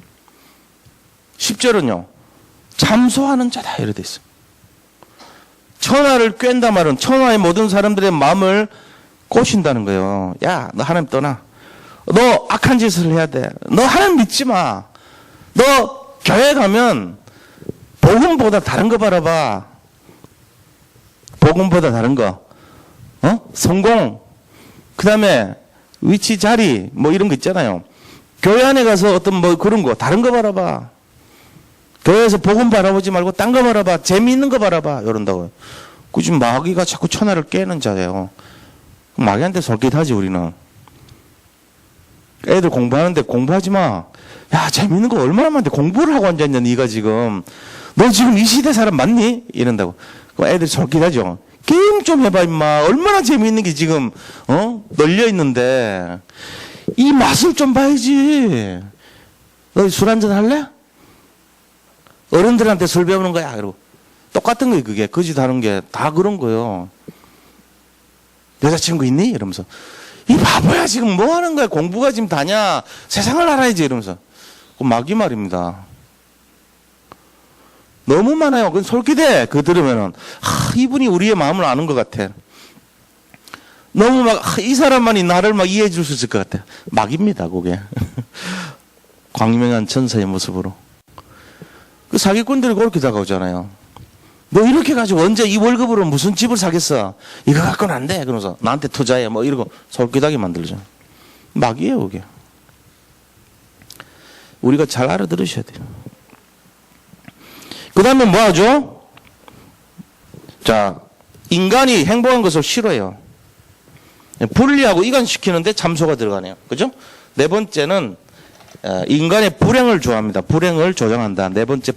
10절은요. 참소하는 자다 이렇게 돼 있어요. 천하를 꿰는다 말은 천하의 모든 사람들의 마음을 꼬신다는 거예요. 야, 너 하나님 떠나. 너 악한 짓을 해야 돼. 너 하나님 믿지 마. 너 교회 가면 복음보다 다른 거 바라봐. 복음보다 다른 거. 성공. 그 다음에 위치, 자리, 뭐 이런 거 있잖아요. 교회 안에 가서 어떤 뭐 그런 거, 다른 거 바라봐. 교회에서 복음 바라보지 말고 딴 거 바라봐. 재미있는 거 바라봐. 이런다고요. 그 지금 마귀가 자꾸 천하를 깨는 자예요. 마귀한테 솔깃하지 우리는. 애들 공부하는데 공부하지 마. 야, 재밌는 거 얼마나 많은데 공부를 하고 앉아있냐 네가 지금. 너 지금 이 시대 사람 맞니? 이런다고. 그럼 애들 솔깃하죠. 게임 좀 해봐 임마. 얼마나 재미있는 게 지금 널려 있는데 이 맛을 좀 봐야지. 너 술 한잔 할래? 어른들한테 술 배우는 거야. 그리고 똑같은 거예요. 그게 거짓 하는 게 다 그런 거예요. 여자친구 있니? 이러면서 이 바보야 지금 뭐 하는 거야? 공부가 지금 다냐? 세상을 알아야지 이러면서. 그 마귀 말입니다. 너무 많아요. 그건 솔깃해. 그거 들으면은 이분이 우리의 마음을 아는 것 같아. 너무 막 이 사람만이 나를 막 이해해 줄 수 있을 것 같아. 마귀입니다. 그게. 광명한 천사의 모습으로. 그 사기꾼들이 그렇게 다가오잖아요. 너 이렇게 가지고 언제 이 월급으로 무슨 집을 사겠어? 이거 갖고는 안 돼. 그러면서 나한테 투자해. 뭐 이러고 솔깃하게 만들죠. 마귀예요, 그게. 우리가 잘 알아들으셔야 돼요. 그 다음에 뭐 하죠? 자, 인간이 행복한 것을 싫어해요. 분리하고 이간시키는데 참소가 들어가네요. 그죠? 네 번째는 인간의 불행을 좋아합니다. 불행을 조장한다. 네 번째,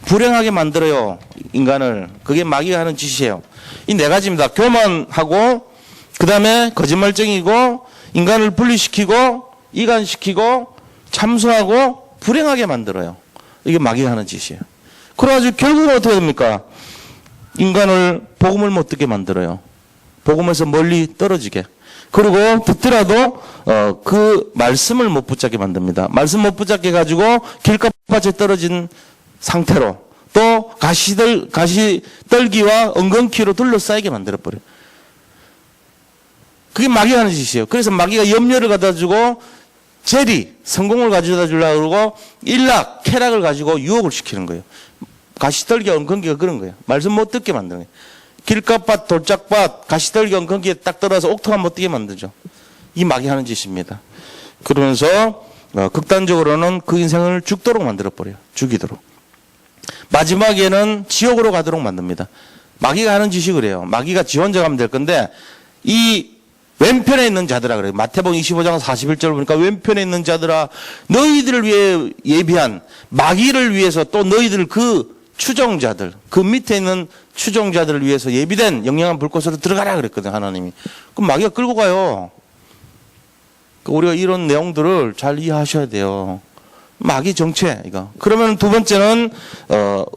불행하게 만들어요. 인간을. 그게 마귀가 하는 짓이에요. 이 네 가지입니다. 교만하고, 그 다음에 거짓말쟁이고, 인간을 분리시키고, 이간시키고, 참소하고, 불행하게 만들어요. 이게 마귀가 하는 짓이에요. 그래가지고 결국은 어떻게 됩니까? 인간을 복음을 못 듣게 만들어요. 복음에서 멀리 떨어지게. 그리고 듣더라도 그 말씀을 못 붙잡게 만듭니다. 말씀 못 붙잡게 가지고 길가밭에 떨어진 상태로 또 가시떨기와 엉겅퀴로 둘러싸이게 만들어버려요. 그게 마귀가 하는 짓이에요. 그래서 마귀가 염려를 가져다주고 재리, 성공을 가져다 주려고 그러고 일락, 쾌락을 가지고 유혹을 시키는 거예요. 가시떨기, 엉겅퀴가 그런 거예요. 말씀 못 듣게 만드는 거예요. 길가밭, 돌짝밭, 가시떨기, 엉겅퀴에 딱 떨어져서 옥토가 못 뛰게 만들죠. 이 마귀 하는 짓입니다. 그러면서 극단적으로는 그 인생을 죽도록 만들어버려요. 죽이도록. 마지막에는 지옥으로 가도록 만듭니다. 마귀가 하는 짓이 그래요. 마귀가 지 혼자 가면 될 건데 이 왼편에 있는 자들아 그래요. 마태복음 25장 41절 보니까 왼편에 있는 자들아 너희들을 위해 예비한 마귀를 위해서 또 너희들 그 추종자들 그 밑에 있는 추종자들을 위해서 예비된 영영한 불꽃으로 들어가라 그랬거든요. 하나님이. 그럼 마귀가 끌고 가요. 우리가 이런 내용들을 잘 이해하셔야 돼요. 마귀 정체 이거. 그러면 두 번째는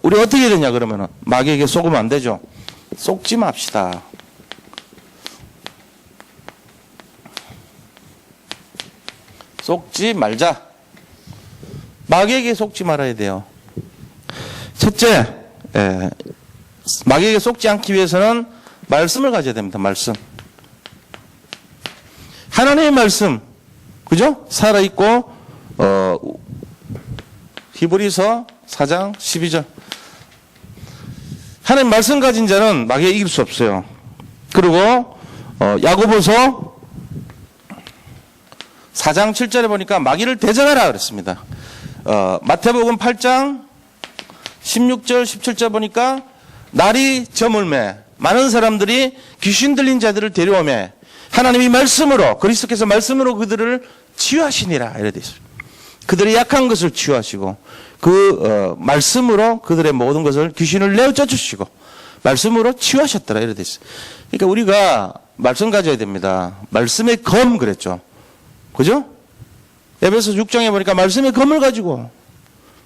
우리 어떻게 해야 되냐 그러면은 마귀에게 속으면 안 되죠. 속지 맙시다. 속지 말자. 마귀에게 속지 말아야 돼요. 첫째, 마귀에게 속지 않기 위해서는 말씀을 가져야 됩니다. 말씀. 하나님의 말씀, 그죠? 살아있고, 히브리서 4장 12절. 하나님 말씀 가진 자는 마귀에 이길 수 없어요. 그리고 야고보서 4장 7절에 보니까 마귀를 대적하라 그랬습니다. 마태복음 8장 16절 17절 보니까 날이 저물매 많은 사람들이 귀신 들린 자들을 데려오매 하나님이 말씀으로 그리스도께서 말씀으로 그들을 치유하시니라 이래 돼 있어요. 그들의 약한 것을 치유하시고 그 말씀으로 그들의 모든 것을 귀신을 내어 쫓으시고 말씀으로 치유하셨더라 이래 돼 있어요. 그러니까 우리가 말씀 가져야 됩니다. 말씀의 검 그랬죠. 그죠? 에베소 6장에 보니까 말씀의 검을 가지고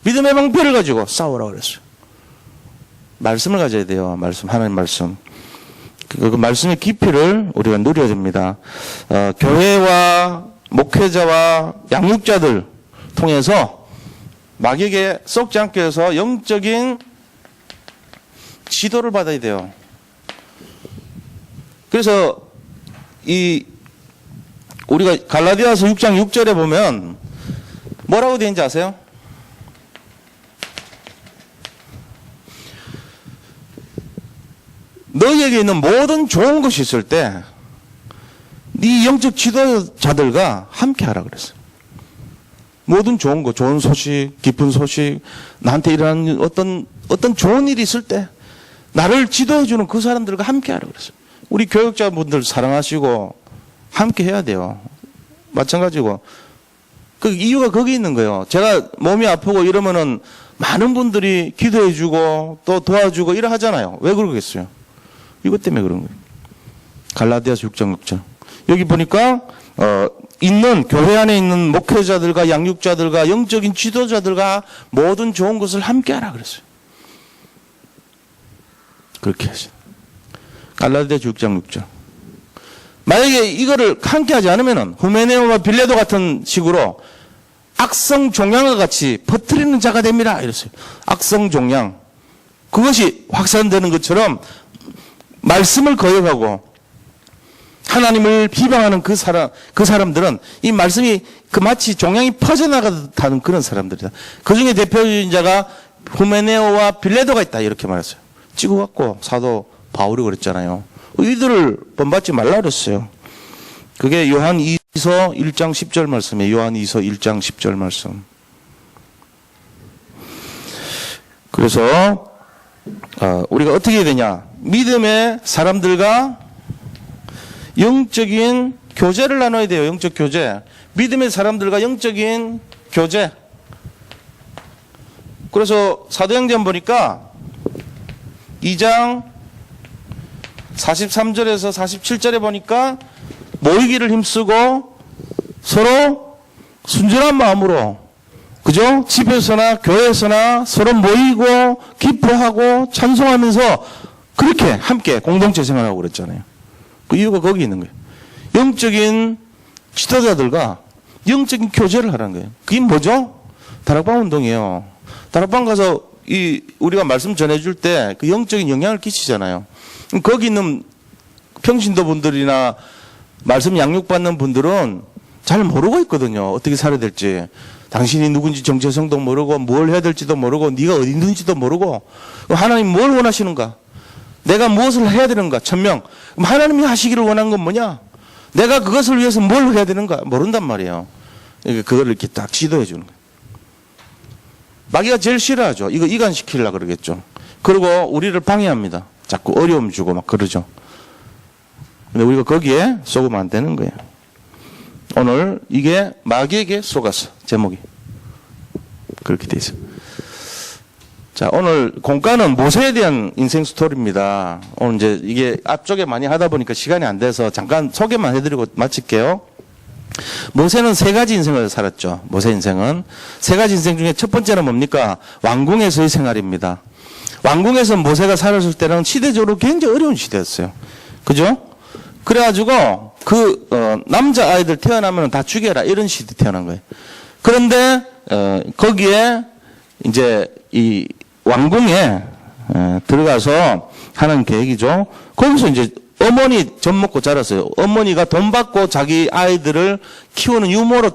믿음의 방패를 가지고 싸우라고 그랬어요. 말씀을 가져야 돼요. 말씀, 하나님 말씀. 그 말씀의 깊이를 우리가 누려야 됩니다. 교회와 목회자와 양육자들 통해서 마귀에게 썩지 않게 해서 영적인 지도를 받아야 돼요. 그래서 우리가 갈라디아서 6장 6절에 보면 뭐라고 되어 있는지 아세요? 너희에게 있는 모든 좋은 것이 있을 때 네 영적 지도자들과 함께 하라 그랬어요. 모든 좋은 거, 좋은 소식, 기쁜 소식, 나한테 일어나는 어떤 좋은 일이 있을 때 나를 지도해주는 그 사람들과 함께 하라 그랬어요. 우리 교육자분들 사랑하시고 함께 해야 돼요. 마찬가지고. 그 이유가 거기 있는 거예요. 제가 몸이 아프고 이러면은 많은 분들이 기도해주고 또 도와주고 이러 하잖아요. 왜 그러겠어요? 이것 때문에 그런 거예요. 갈라디아서 6장 6절. 여기 보니까 있는 교회 안에 있는 목회자들과 양육자들과 영적인 지도자들과 모든 좋은 것을 함께하라 그랬어요. 그렇게 하죠. 갈라디아서 6장 6절. 만약에 이거를 함께하지 않으면은 후메네오와 빌레도 같은 식으로 악성 종양과 같이 퍼뜨리는 자가 됩니다. 이랬어요. 악성 종양. 그것이 확산되는 것처럼 말씀을 거역하고 하나님을 비방하는 그 사람들은 이 말씀이 마치 종양이 퍼져나가는 그런 사람들이다. 그 중에 대표적인 자가 후메네오와 빌레도가 있다. 이렇게 말했어요. 찍어갖고 사도 바울이 그랬잖아요. 이들을 본받지 말라 그랬어요. 그게 요한 2서 1장 10절 말씀이에요. 요한 2서 1장 10절 말씀. 그래서 우리가 어떻게 해야 되냐. 믿음의 사람들과 영적인 교제를 나눠야 돼요. 영적 교제. 믿음의 사람들과 영적인 교제. 그래서 사도행전 보니까 2장 43절에서 47절에 보니까 모이기를 힘쓰고 서로 순전한 마음으로, 그죠? 집에서나 교회에서나 서로 모이고 기뻐하고 찬송하면서 그렇게 함께 공동체 생활하고 그랬잖아요. 그 이유가 거기 있는 거예요. 영적인 지도자들과 영적인 교제를 하라는 거예요. 그게 뭐죠? 다락방 운동이에요. 다락방 가서 우리가 말씀 전해줄 때 그 영적인 영향을 끼치잖아요. 거기 있는 평신도 분들이나 말씀 양육받는 분들은 잘 모르고 있거든요. 어떻게 살아야 될지. 당신이 누군지 정체성도 모르고 뭘 해야 될지도 모르고 네가 어디 있는지도 모르고 하나님 뭘 원하시는가? 내가 무엇을 해야 되는가? 천명. 그럼 하나님이 하시기를 원한 건 뭐냐? 내가 그것을 위해서 뭘 해야 되는가? 모른단 말이에요. 그걸 이렇게 딱 지도해 주는 거예요. 마귀가 제일 싫어하죠. 이거 이간시키려고 그러겠죠. 그리고 우리를 방해합니다. 자꾸 어려움 주고 막 그러죠. 근데 우리가 거기에 속으면 안 되는 거예요. 오늘 이게 마귀에게 속았어. 제목이. 그렇게 돼 있어요. 자, 오늘 공과는 모세에 대한 인생 스토리입니다. 오늘 이제 이게 앞쪽에 많이 하다 보니까 시간이 안 돼서 잠깐 소개만 해드리고 마칠게요. 모세는 세 가지 인생을 살았죠. 모세 인생은. 세 가지 인생 중에 첫 번째는 뭡니까? 왕궁에서의 생활입니다. 왕궁에서 모세가 살았을 때는 시대적으로 굉장히 어려운 시대였어요. 그죠? 그래가지고 남자 아이들 태어나면 다 죽여라 이런 시대 태어난 거예요. 그런데 거기에 이제 이 왕궁에 들어가서 하는 계획이죠. 거기서 이제 어머니 젖 먹고 자랐어요. 어머니가 돈 받고 자기 아이들을 키우는 유모로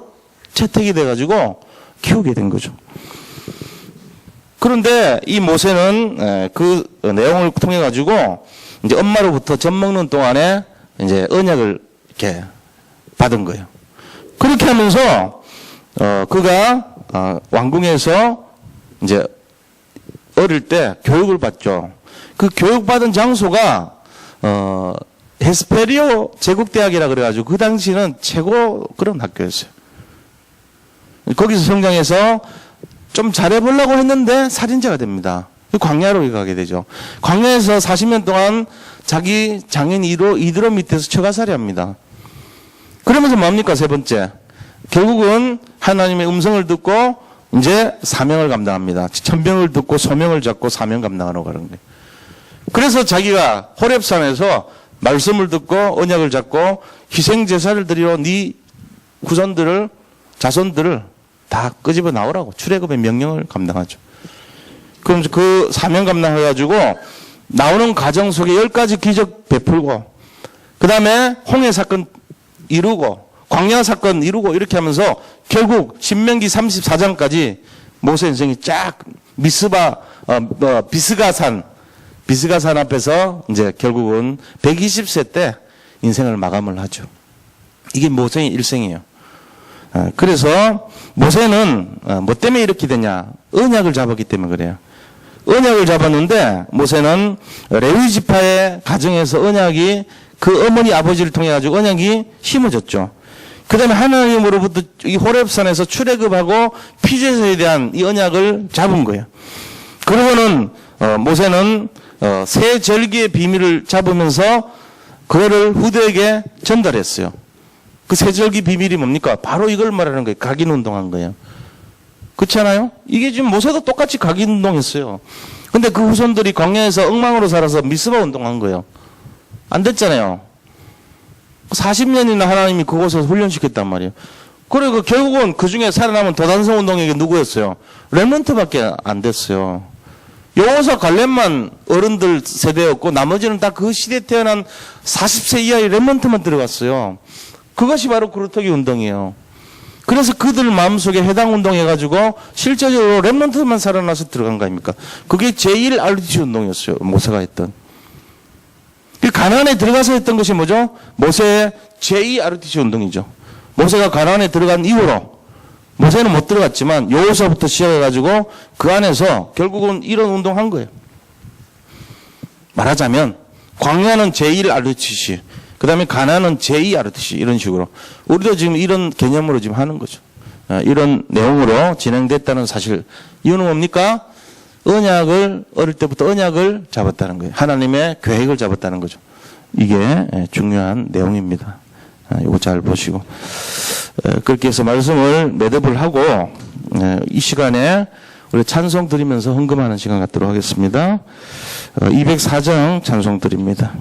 채택이 돼가지고 키우게 된 거죠. 그런데 이 모세는 그 내용을 통해 가지고 이제 엄마로부터 젖 먹는 동안에 이제 언약을 이렇게 받은 거예요. 그렇게 하면서 그가 왕궁에서 이제 어릴 때 교육을 받죠. 그 교육받은 장소가 헤스페리오 제국대학이라 그래가지고 그 당시는 최고 그런 학교였어요. 거기서 성장해서 좀 잘해보려고 했는데 살인자가 됩니다. 광야로 가게 되죠. 광야에서 40년 동안 자기 장인 이드로 밑에서 처가살이 합니다. 그러면서 뭡니까? 세 번째. 결국은 하나님의 음성을 듣고 이제 사명을 감당합니다. 천명을 듣고 소명을 잡고 사명 감당하러 가는 거예요. 그래서 자기가 호렙산에서 말씀을 듣고 언약을 잡고 희생제사를 드리러 네 후손들을 자손들을 다 끄집어 나오라고 출애굽의 명령을 감당하죠. 그럼 그 사명 감당해가지고 나오는 과정 속에 10가지 기적 베풀고 그 다음에 홍해 사건 이루고 광야 사건 이루고 이렇게 하면서 결국 신명기 34장까지 모세 인생이 쫙 비스가산 앞에서 이제 결국은 120세 때 인생을 마감을 하죠. 이게 모세의 일생이에요. 그래서 모세는 뭐 때문에 이렇게 되냐? 언약을 잡았기 때문에 그래요. 언약을 잡았는데 모세는 레위 지파의 가정에서 언약이 그 어머니 아버지를 통해 가지고 언약이 심어졌죠. 그 다음에 하나님으로부터 이 호렙산에서 출애굽하고 피제사에 대한 이 언약을 잡은 거예요. 그러고는 모세는 새 절기의 비밀을 잡으면서 그거를 후대에게 전달했어요. 그 새 절기 비밀이 뭡니까? 바로 이걸 말하는 거예요. 각인 운동한 거예요. 그렇지 않아요? 이게 지금 모세도 똑같이 각인 운동했어요. 근데 그 후손들이 광야에서 엉망으로 살아서 미스바 운동한 거예요. 안 됐잖아요. 40년이나 하나님이 그곳에서 훈련시켰단 말이에요. 그리고 결국은 그 중에 살아남은 도단성 운동에게 누구였어요? 렘넌트밖에 안 됐어요. 여호사 갈렙만 어른들 세대였고 나머지는 다 그 시대에 태어난 40세 이하의 렘넌트만 들어갔어요. 그것이 바로 그루터기 운동이에요. 그래서 그들 마음속에 해당 운동해가지고 실제적으로 렘넌트만 살아나서 들어간 거 아닙니까? 그게 제1RDC 운동이었어요. 모세가 했던. 가나안에 들어가서 했던 것이 뭐죠? 모세의 제2RDC 운동이죠. 모세가 가나안에 들어간 이후로 모세는 못 들어갔지만 여호사부터 시작해가지고 그 안에서 결국은 이런 운동한 거예요. 말하자면 광야는 제1RDC, 그 다음에 가나안은 제2RDC 이런 식으로 우리도 지금 이런 개념으로 지금 하는 거죠. 이런 내용으로 진행됐다는 사실. 이유는 뭡니까? 언약을 어릴 때부터 언약을 잡았다는 거예요. 하나님의 계획을 잡았다는 거죠. 이게 중요한 내용입니다. 이거 잘 보시고 그렇게 해서 말씀을 매듭을 하고 이 시간에 우리 찬송 드리면서 헌금하는 시간 갖도록 하겠습니다. 204장 찬송 드립니다.